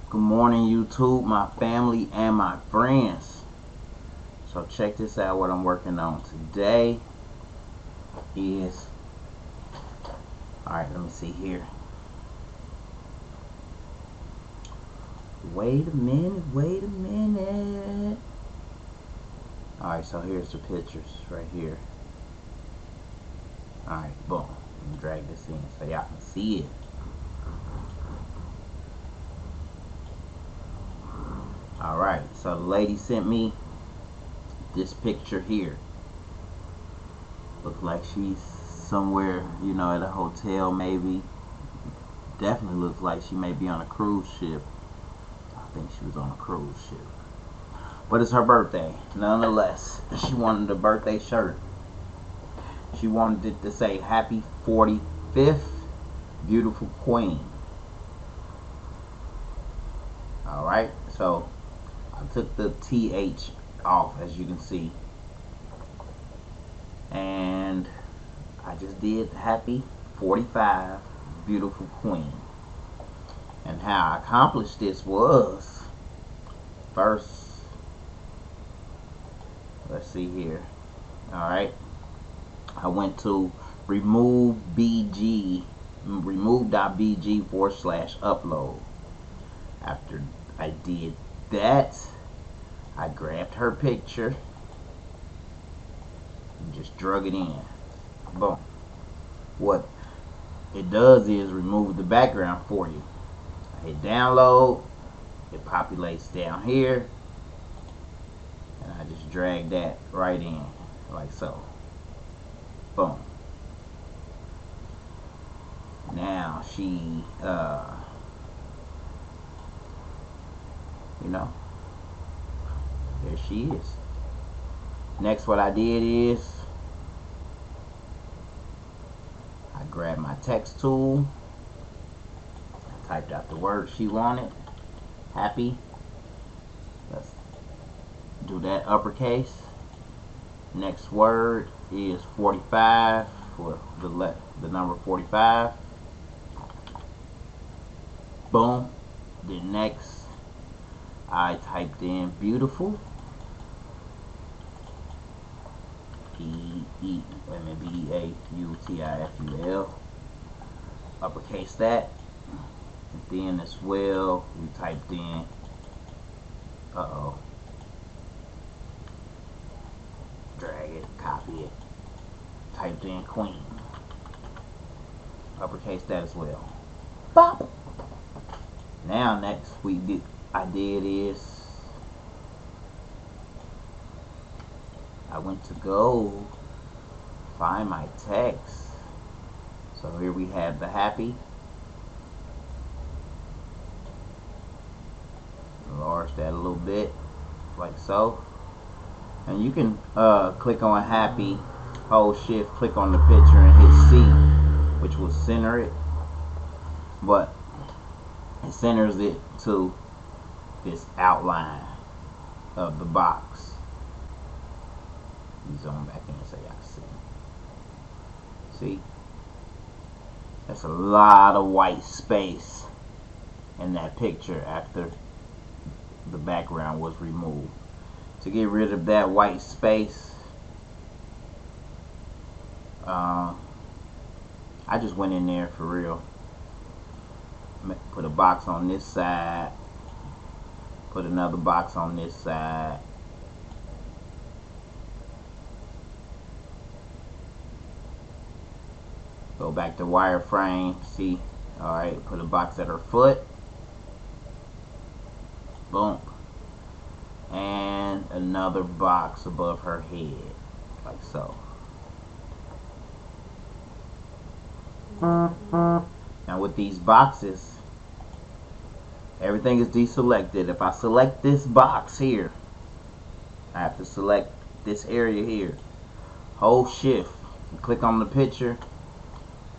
Good morning, YouTube, my family, and my friends. So check this out. What I'm working on today is, alright, let me see here. Wait a minute. Alright, so here's the pictures right here. Alright, boom. Let me drag this in so y'all can see it. Alright, so the lady sent me this picture here. Looks like she's somewhere, at a hotel maybe. Definitely looks like she may be on a cruise ship. I think she was on a cruise ship. But it's her birthday, nonetheless. She wanted a birthday shirt. She wanted it to say, "Happy 45th, beautiful queen." Alright, so I took the TH off, as you can see. And I just did happy 45, beautiful queen. And how I accomplished this was, first, let's see here. Alright, I went to remove.bg/upload. After I did that, I grabbed her picture and just drug it in. Boom. What it does is remove the background for you. I hit download, it populates down here, and I just drag that right in like so. Boom. Now she there she is. Next, what I did is I grabbed my text tool, I typed out the word she wanted, happy. Let's do that uppercase. Next word is 45 for the number 45. Boom. Then next I typed in beautiful. BEAUTIFUL. Uppercase that. And then as well we typed in drag it, copy it, typed in queen. Uppercase that as well. Bop. Now next I did is I went to go find my text. So here we have the happy. Enlarge that a little bit like so. And you can click on happy, hold shift, click on the picture and hit C, which will center it. But it centers it to this outline of the box. You zoom back in so y'all see. See? That's a lot of white space in that picture after the background was removed. To get rid of that white space, I just went in there for real. Put a box on this side, put another box on this side, go back to wireframe, see, alright, put a box at her foot, boom, and another box above her head, like so. Now with these boxes, everything is deselected. If I select this box here, I have to select this area here. Hold shift and click on the picture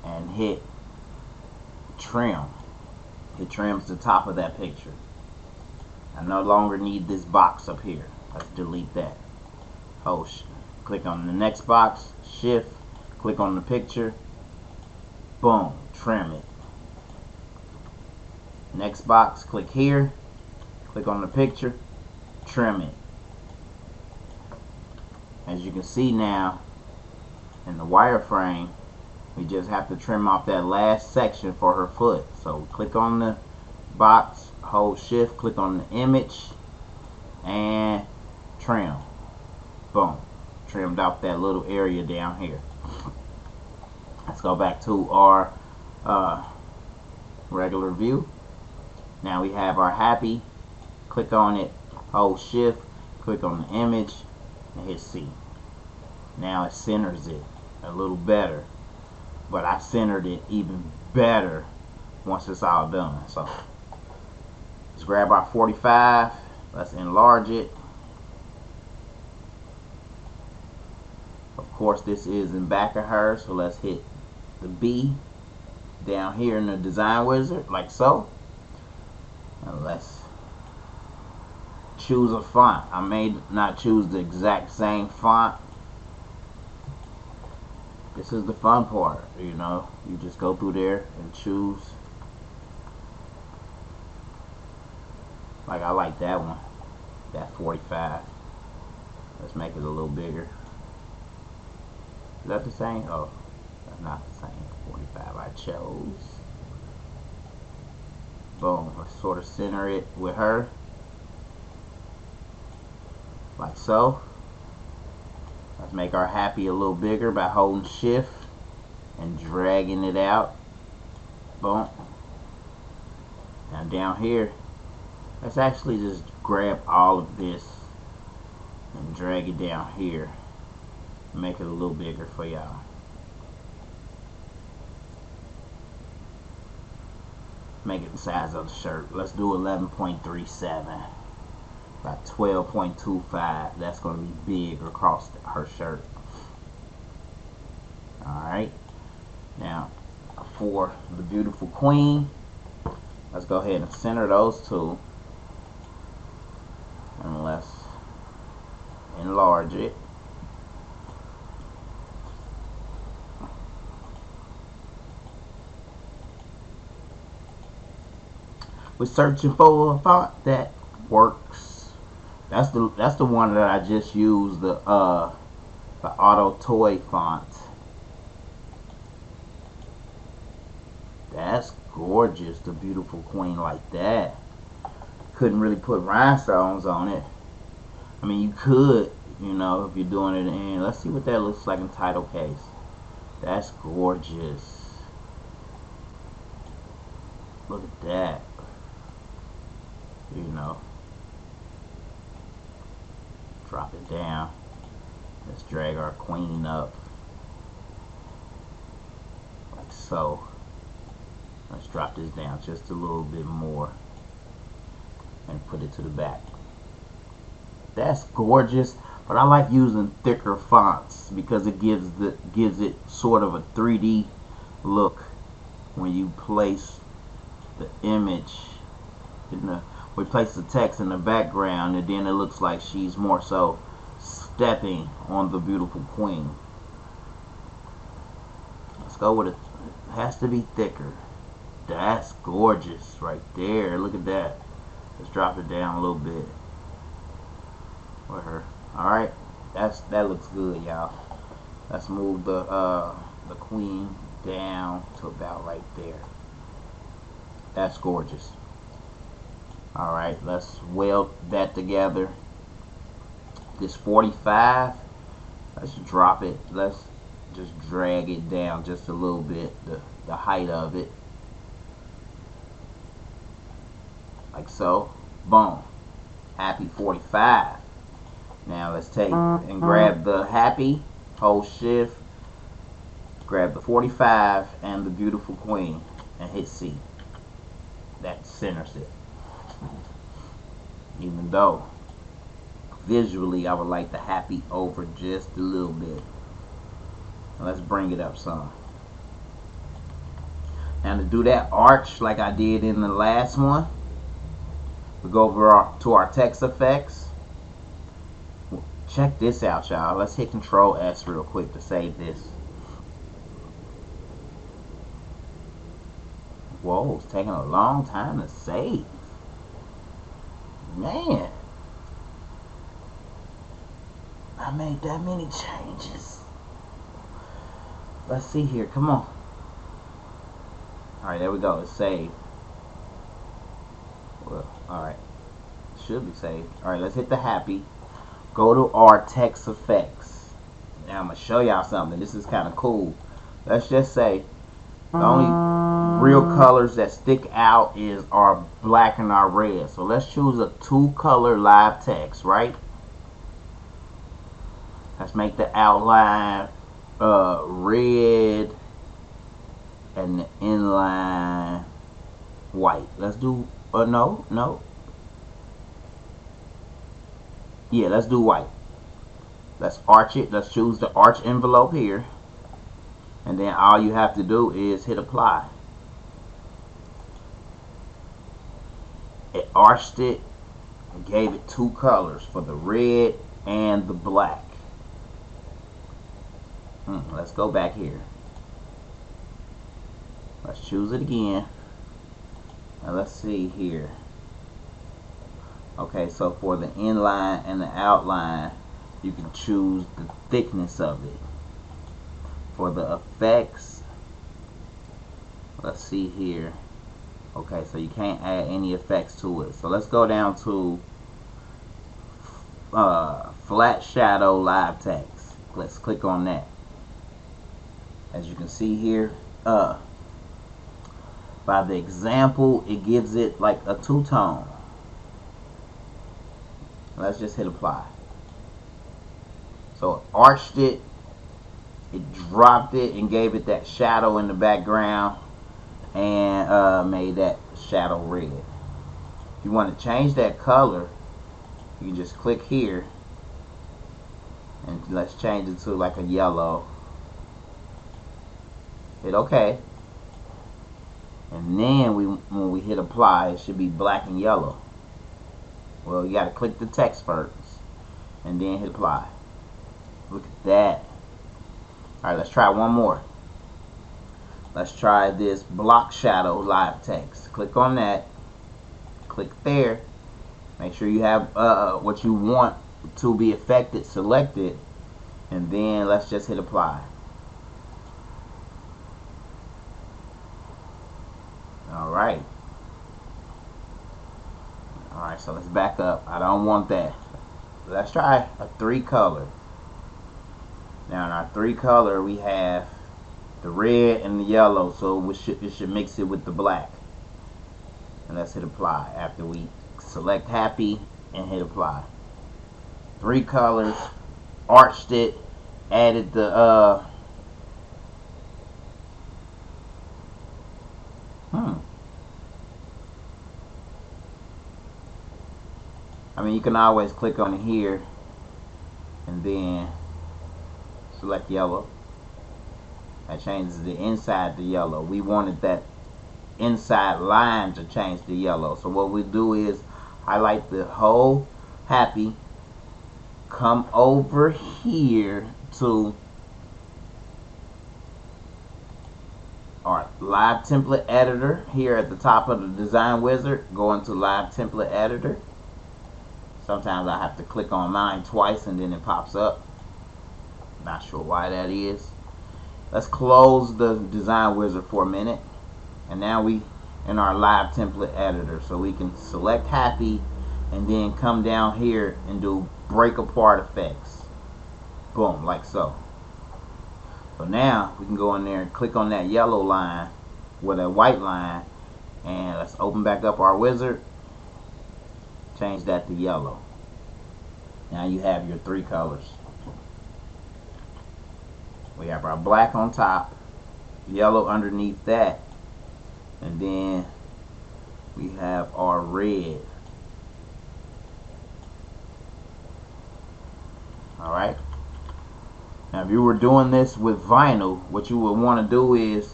and hit trim. It trims the top of that picture. I no longer need this box up here. Let's delete that. Hold click on the next box, shift, click on the picture, boom, trim it. Next box, click here, Click on the picture, trim it. As you can see now, in the wireframe, we just have to trim off that last section for her foot. So click on the box, hold shift, click on the image, and trim. Boom. Trimmed off that little area down here. Let's go back to our regular view. Now we have our happy. Click on it, hold shift, click on the image, and hit C. Now it centers it a little better, but I centered it even better once it's all done. So let's grab our 45, let's enlarge it. Of course, this is in back of her, so let's hit the B down here in the design wizard, like so. And let's choose a font. I may not choose the exact same font. This is the fun part, you know. You just go through there and choose. Like I like that one, that 45. Let's make it a little bigger. Is that the same? Oh, that's not the same 45 I chose. Boom. Let's sort of center it with her. Like so. Let's make our happy a little bigger by holding shift and dragging it out. Boom. Now down here, let's actually just grab all of this and drag it down here. Make it a little bigger for y'all. Make it the size of the shirt. Let's do 11.37. About 12.25. That's going to be big across her shirt. Alright. Now, for the beautiful queen, let's go ahead and center those two. And let's enlarge it. We're searching for a font that works. That's the one that I just used, the Auto Toy font. That's gorgeous, the beautiful queen like that. Couldn't really put rhinestones on it. I mean, you could, you know, if you're doing it in. Let's see what that looks like in title case. That's gorgeous. Look at that. You know, drop it down. Let's drag our queen up like so. Let's drop this down just a little bit more and put it to the back. That's gorgeous, but I like using thicker fonts because it gives it sort of a 3D look when you place the image in the. We place the text in the background, and then it looks like she's more so stepping on the beautiful queen. Let's go with it. It has to be thicker. That's gorgeous right there. Look at that. Let's drop it down a little bit with her. Alright, that looks good, y'all. Let's move the queen down to about right there. That's gorgeous. Alright, let's weld that together. This 45, let's drop it. Let's just drag it down just a little bit, the height of it. Like so. Boom. Happy 45. Now let's take and grab the happy, hold shift, grab the 45 and the beautiful queen, and hit C. That centers it. Even though visually I would like the happy over just a little bit. Let's bring it up some. Now to do that arch like I did in the last one, we go over to our text effects. Check this out, y'all. Let's hit Control S real quick to save this. Whoa, it's taking a long time to save. Man, I made that many changes. Let's see here. Come on. Alright, there we go. It's saved. Well, alright. Should be saved. Alright, let's hit the happy. Go to our text effects. Now I'm going to show y'all something. This is kind of cool. Let's just say the only real colors that stick out is our black and our red. So let's choose a 2-color live text, right? Let's make the outline red and the inline white. Let's do no. Yeah, let's do white. Let's arch it. Let's choose the arch envelope here. And then all you have to do is hit apply. It arched it and gave it 2 colors for the red and the black. Let's go back here. Let's choose it again. And let's see here. Okay, so for the inline and the outline, you can choose the thickness of it. For the effects, let's see here. Okay, so you can't add any effects to it. So let's go down to flat shadow live text. Let's click on that. As you can see here, by the example, it gives it like a 2-tone. Let's just hit apply. So it arched it, it dropped it, and gave it that shadow in the background, and made that shadow red. If you want to change that color, you can just click here, and let's change it to like a yellow. Hit OK. And then when we hit apply, it should be black and yellow. Well, you got to click the text first and then hit apply. Look at that. Alright, let's try one more. Let's try this block shadow live text. Click on that. Click there. Make sure you have what you want to be affected selected. And then let's just hit apply. Alright. Alright, so let's back up. I don't want that. Let's try a 3-color. Now in our 3-color we have the red and the yellow, so it should mix it with the black. And let's hit apply after we select happy and hit apply. 3 colors, arched it, added the I mean, you can always click on here and then select yellow. That changes the inside to yellow. We wanted that inside line to change to yellow. So what we do is highlight the whole happy, come over here to our live template editor here at the top of the design wizard. Go into live template editor. Sometimes I have to click on mine twice and then it pops up. Not sure why that is. Let's close the design wizard for a minute. And now we in our live template editor. So we can select happy and then come down here and do break apart effects. Boom, like so. So now we can go in there and click on that yellow line with a white line. And let's open back up our wizard. Change that to yellow. Now you have your 3 colors. We have our black on top, yellow underneath that, and then we have our red. Alright. Now if you were doing this with vinyl, what you would want to do is,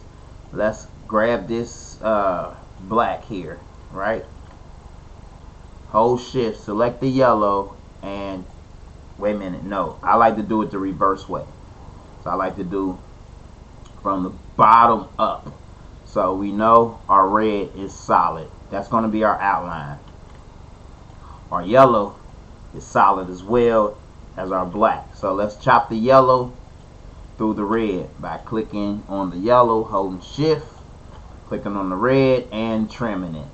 let's grab this black here, right? Hold shift, select the yellow, and wait a minute, no, I like to do it the reverse way. So I like to do from the bottom up. So we know our red is solid. That's going to be our outline. our yellow is solid as well as our black. So let's chop the yellow through the red by clicking on the yellow, holding shift, clicking on the red, and trimming it.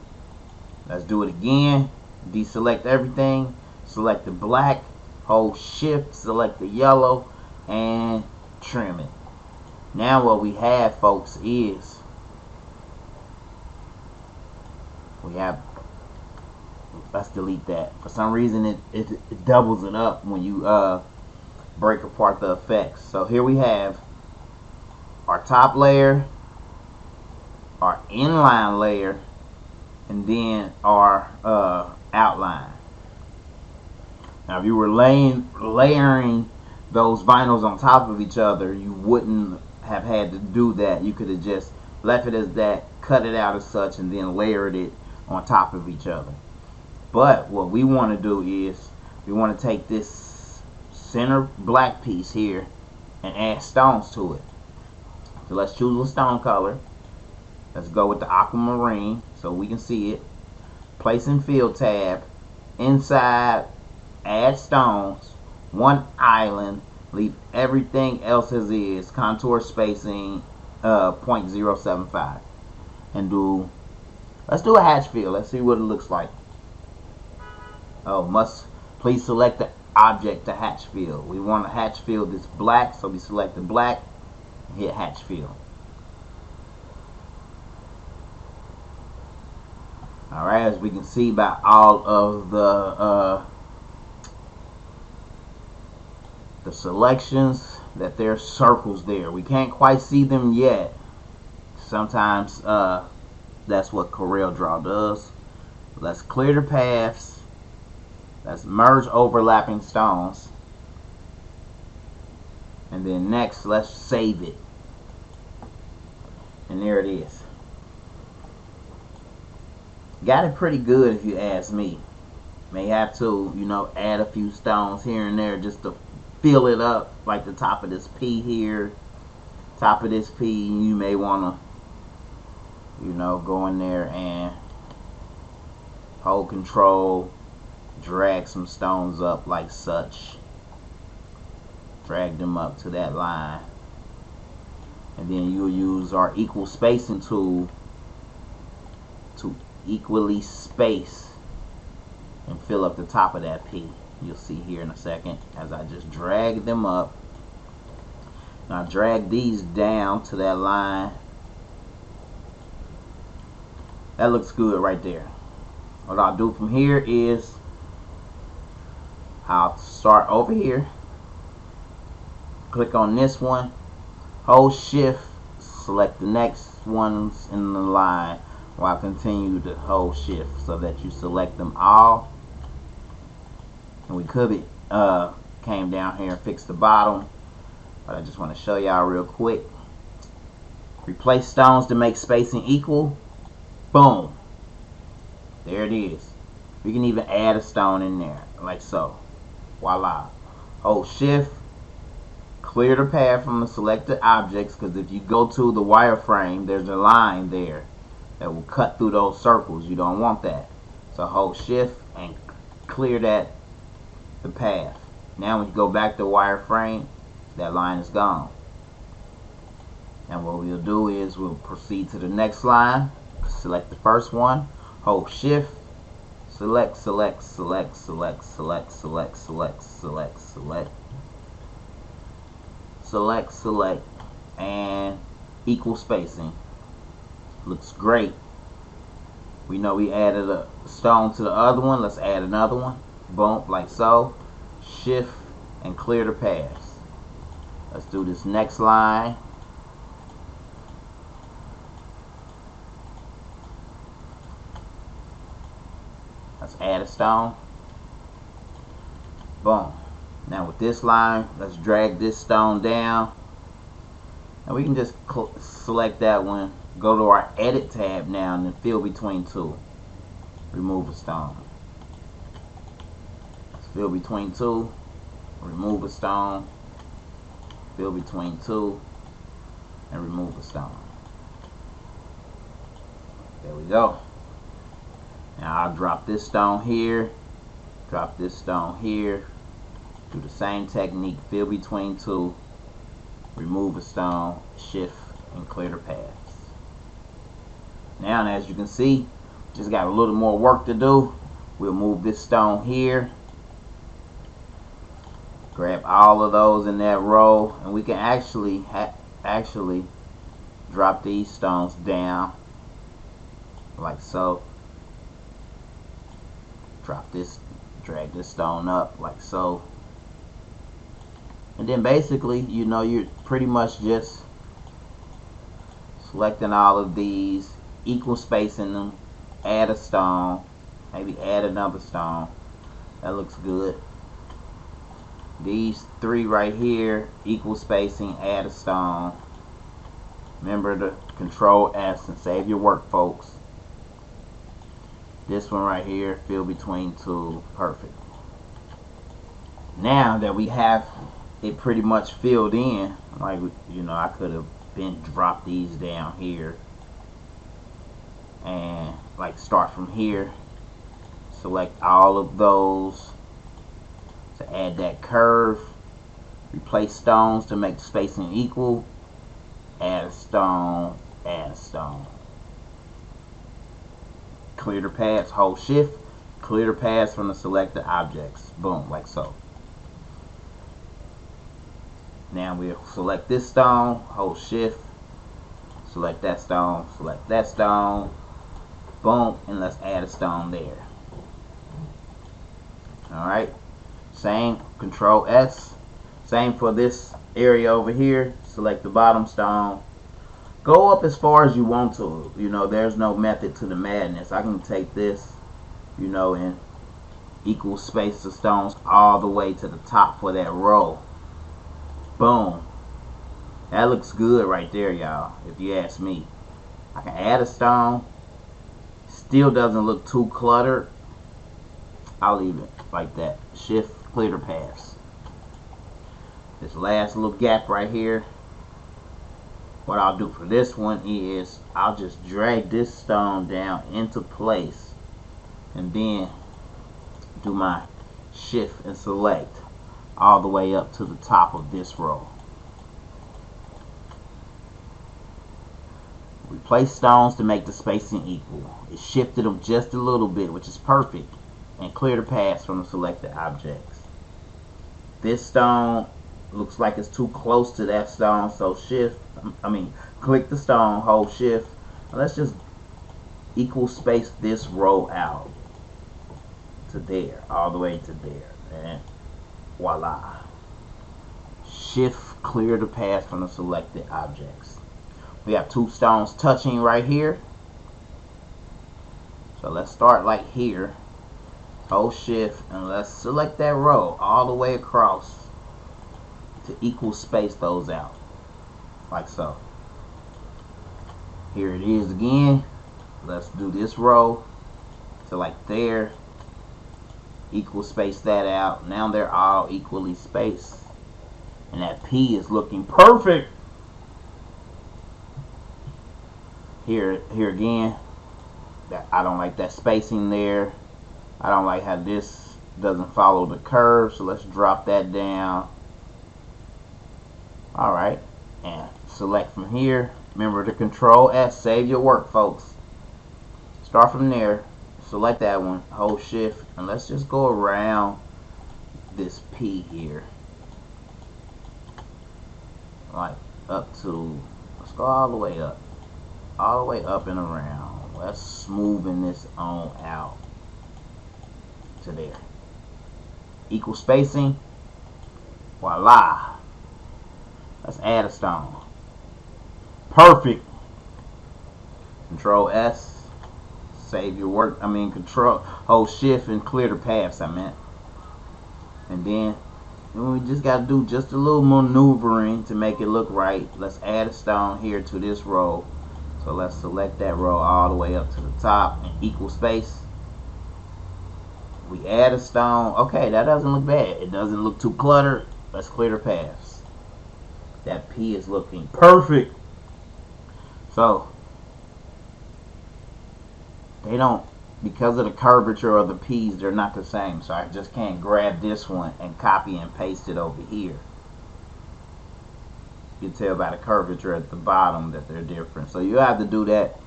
Let's do it again. Deselect everything, select the black, hold shift, select the yellow, and trim it. Now what we have, folks, is we have, let's delete that. For some reason it doubles it up when you break apart the effects. So here we have our top layer, our inline layer, and then our outline. Now if you were layering those vinyls on top of each other, you wouldn't have had to do that. You could have just left it as that, cut it out as such, and then layered it on top of each other. But what we want to do is we want to take this center black piece here and add stones to it. So let's choose a stone color. Let's go with the aquamarine so we can see it. Place in field tab, inside add stones, one island, leave everything else as is, contour spacing 0.075, and let's do a hatch fill. Let's see what it looks like. Oh, please select the object to hatch fill. We want to hatch fill this black, so we select the black and hit hatch fill. Alright, as we can see by all of the selections, that there's circles there. We can't quite see them yet. Sometimes that's what CorelDRAW does. Let's clear the paths. Let's merge overlapping stones. And then next, let's save it. And there it is. Got it pretty good if you ask me. May have to, add a few stones here and there just to fill it up, like the top of this P here, top of this P. You may want to, go in there and hold control, drag some stones up like such. Drag them up to that line. And then you'll use our equal spacing tool to equally space and fill up the top of that P. You'll see here in a second as I just drag them up. Now drag these down to that line. That looks good right there. What I'll do from here is I'll start over here, click on this one, hold shift, select the next ones in the line, while I continue to hold shift so that you select them all. And we could have came down here and fixed the bottom, but I just want to show y'all real quick. Replace stones to make spacing equal. Boom. There it is. We can even add a stone in there, like so. Voila. Hold shift, clear the path from the selected objects, because if you go to the wireframe, there's a line there that will cut through those circles. You don't want that. So hold shift and clear the path. Now when you go back to wireframe, that line is gone. And what we'll do is we'll proceed to the next line. Select the first one, hold shift, select, select, select, select, select, select, select, select, select, select, select, and equal spacing. Looks great. We know we added a stone to the other one. Let's add another one. Boom, like so. Shift and clear the paths. Let's do this next line. Let's add a stone. Boom. Now with this line, let's drag this stone down. And we can just select that one. Go to our edit tab now and then fill between two. Remove a stone. Let's fill between two. Remove a stone. Fill between two. And remove a stone. There we go. Now I'll drop this stone here. Drop this stone here. Do the same technique, fill between two, remove a stone, shift, and clear the paths. Now, as you can see, just got a little more work to do. We'll move this stone here. Grab all of those in that row, and we can actually drop these stones down like so. Drop this, drag this stone up like so. And then basically, you know, you're pretty much just selecting all of these, equal spacing them, add a stone, maybe add another stone. That looks good. These three right here, equal spacing, add a stone. Remember to Control S and save your work, folks. This one right here, fill between two, perfect. Now that we have it pretty much filled in, like, you know, I could have been dropped these down here and like start from here, select all of those to add that curve, replace stones to make the spacing equal, add a stone, add a stone. Clear the paths, hold shift, clear the paths from the selected objects. Boom, like so. Now we'll select this stone, hold shift, select that stone, boom, and let's add a stone there. Alright, same, Control S, same for this area over here, select the bottom stone. Go up as far as you want to. You know, there's no method to the madness. I can take this, you know, and equal space the stones all the way to the top for that row. Boom. That looks good right there, y'all, if you ask me. I can add a stone. Still doesn't look too cluttered. I'll leave it like that. Shift, clear the paths. This last little gap right here, what I'll do for this one is I'll just drag this stone down into place and then do my shift and select all the way up to the top of this row. Replace stones to make the spacing equal. It shifted them just a little bit, which is perfect, and clear the paths from the selected objects. This stone looks like it's too close to that stone, so click the stone, hold shift, and let's just equal space this row out to there, all the way to there, and voila. Shift, clear the path from the selected objects. We have two stones touching right here, so let's start like here, hold shift, and let's select that row all the way across to equal space those out, like so. Here it is again. Let's do this row to like there, equal space that out. Now they're all equally spaced, and that P is looking perfect. Here again, I don't like that spacing there. I don't like how this doesn't follow the curve, so let's drop that down. Alright, and select from here. Remember to Control S, save your work, folks. Start from there, select that one, hold shift, and let's just go around this P here. Like up to, let's go all the way up. All the way up and around. Let's smoothing this on out to there. Equal spacing. Voila. Let's add a stone. Perfect. Control S. Save your work. Control, hold shift and clear the paths, And then we just got to do just a little maneuvering to make it look right. Let's add a stone here to this row. So let's select that row all the way up to the top and equal space. We add a stone. Okay, that doesn't look bad. It doesn't look too cluttered. Let's clear the paths. That P is looking perfect. So they don't because of the curvature of the P's, they're not the same. So I just can't grab this one and copy and paste it over here. You can tell by the curvature at the bottom that they're different. So you have to do that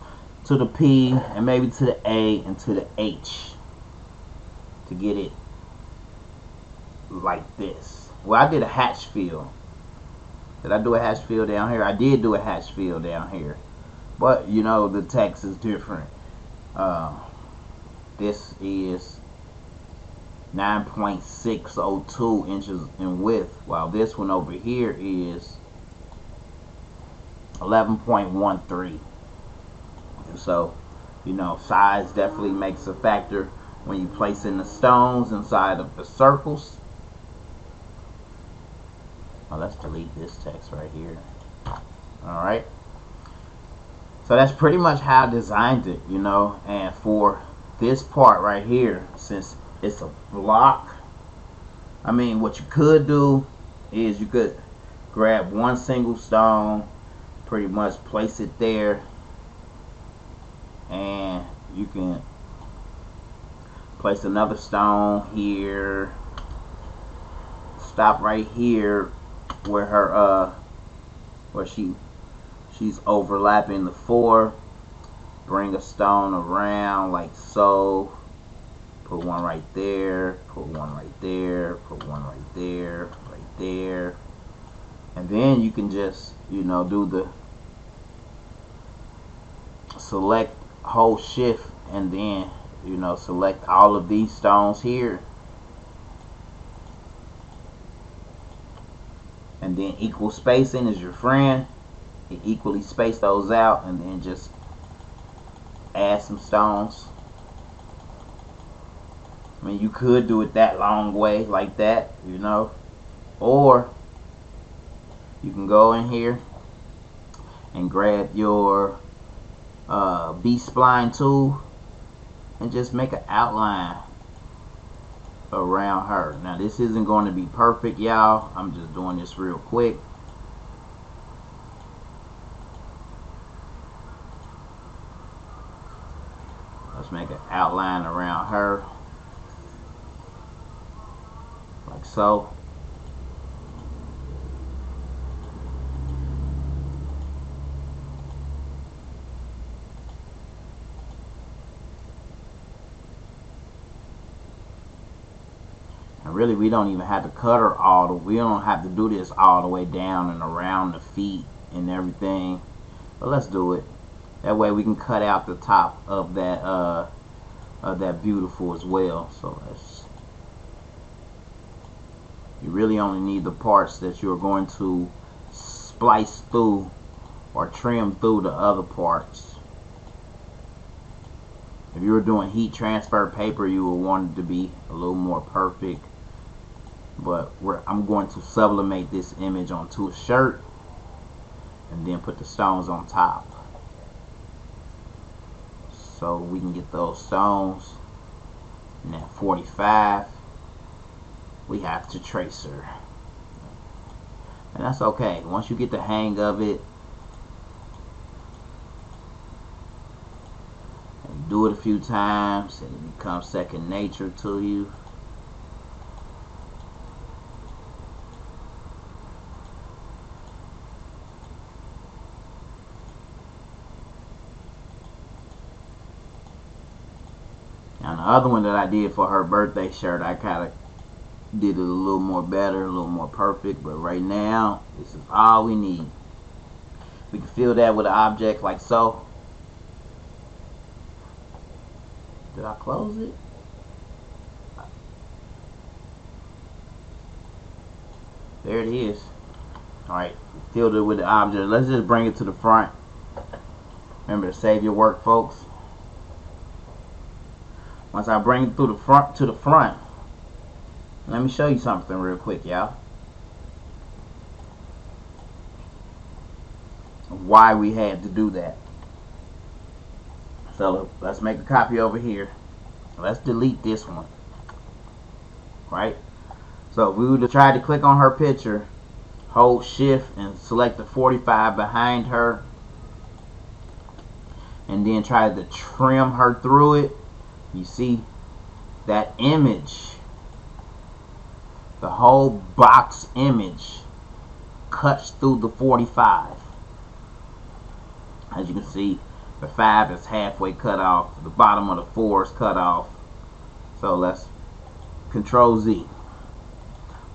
to the P and maybe to the A and to the H to get it like this. Well, I did a hatch fill. Did I do a hatch fill down here? I did do a hatch fill down here. But, you know, the text is different. This is 9.602 inches in width, while this one over here is 11.13. So, you know, size definitely makes a factor when you place in the stones inside of the circles. Well, let's delete this text right here. Alright. So that's pretty much how I designed it, you know. And for this part right here, since it's a block, I mean, what you could do is you could grab one single stone, pretty much place it there, and you can place another stone here, stop right here where her where she's overlapping the 4, bring a stone around like so, put one right there, put one right there, put one right there, right there, and then you can just, you know, do the select, hold shift, and then, you know, select all of these stones here, and then equal spacing is your friend. You equally space those out, and then just add some stones. I mean, you could do it that long way like that, you know, or you can go in here and grab your B-spline tool and just make an outline around her. Now, this isn't going to be perfect, y'all. I'm just doing this real quick. Let's make an outline around her like so. And really, we don't even have to cut her all the way. We don't have to do this all the way down and around the feet and everything. But let's do it. That way we can cut out the top of that beautiful as well. So let's. You really only need the parts that you're going to splice through or trim through the other parts. If you were doing heat transfer paper, you would want it to be a little more perfect. But I'm going to sublimate this image onto a shirt and then put the stones on top. So we can get those stones. And at 45, we have to trace her. And that's okay. Once you get the hang of it, and you do it a few times, and it becomes second nature to you. Now the other one that I did for her birthday shirt, I kind of did it a little more better, a little more perfect, but right now, this is all we need. We can fill that with an object like so. Did I close it? There it is. Alright, filled it with the object. Let's just bring it to the front. Remember to save your work, folks. Once I bring it through the front, let me show you something real quick, y'all. Why we had to do that. So let's make a copy over here. Let's delete this one. Right? So if we would have tried to click on her picture, hold shift and select the 45 behind her, and then try to trim her through it, You see that image, the whole box image cuts through the 45. As you can see, the 5 is halfway cut off, the bottom of the 4 is cut off. So let's Control Z.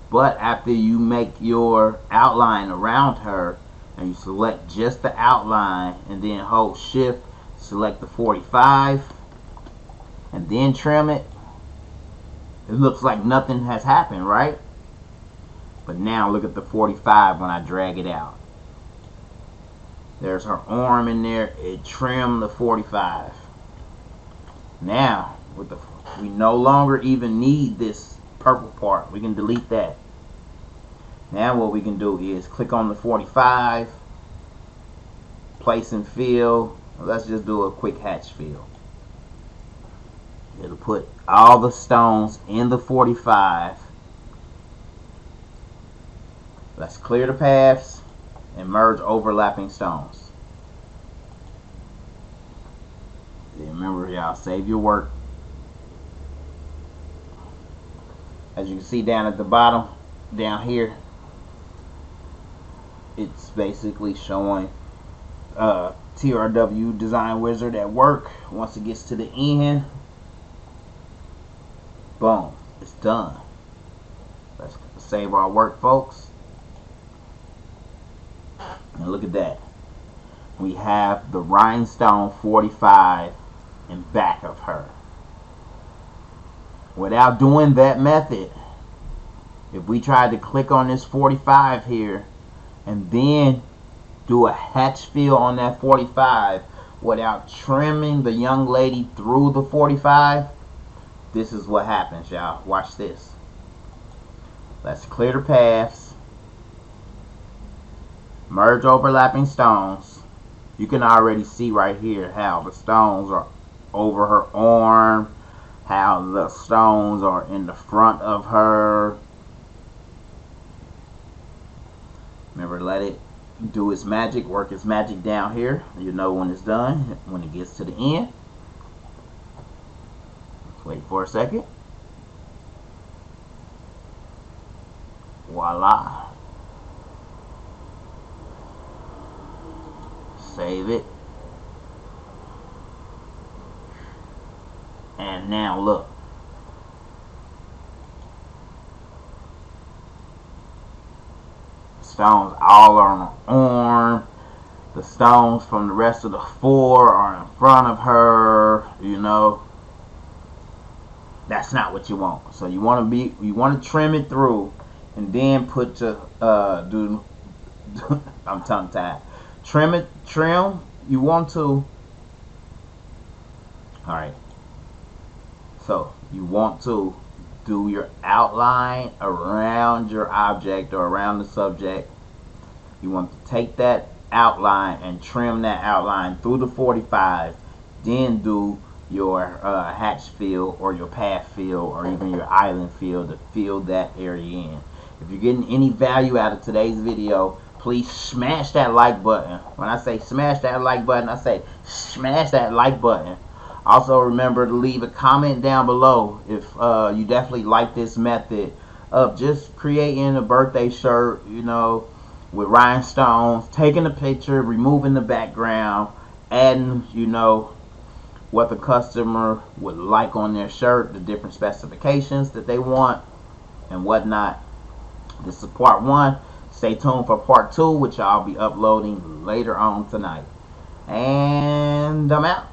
But after you make your outline around her and you select just the outline and then hold shift, select the 45 and then trim it, it looks like nothing has happened, right? But now look at the 45 when I drag it out. There's her arm in there. It trimmed the 45. Now, we no longer even need this purple part. We can delete that. Now what we can do is click on the 45, place and fill. Let's just do a quick hatch fill. It'll put all the stones in the 45. Let's clear the paths and merge overlapping stones. Remember, y'all, save your work. As you can see down at the bottom, down here, it's basically showing TRW Design Wizard at work. Once it gets to the end, boom, it's done. Let's save our work, folks. And look at that. We have the rhinestone 45 in back of her. Without doing that method, if we tried to click on this 45 here and then do a hatch fill on that 45 without trimming the young lady through the 45, this is what happens, y'all. Watch this. Let's clear the paths, merge overlapping stones. You can already see right here how the stones are over her arm, how the stones are in the front of her. Remember, let it do its magic, work its magic down here. You know when it's done, when it gets to the end. Let's wait for a second. Voila. Save it. And now look. Stones all on her arm. The stones from the rest of the 4 are in front of her. You know, that's not what you want. So you want to trim it through, and then put your I'm tongue tied. Trim. You want to. All right. So you want to do your outline around your object or around the subject. You want to take that outline and trim that outline through the 45. Then do your hatch fill or your path fill or even your island fill to fill that area in. If you're getting any value out of today's video, please smash that like button. When I say smash that like button, I say smash that like button. Also remember to leave a comment down below if you definitely like this method of just creating a birthday shirt, you know, with rhinestones, taking a picture, removing the background, adding, you know, what the customer would like on their shirt, the different specifications that they want and whatnot. This is part 1. Stay tuned for part 2, which I'll be uploading later on tonight. And I'm out.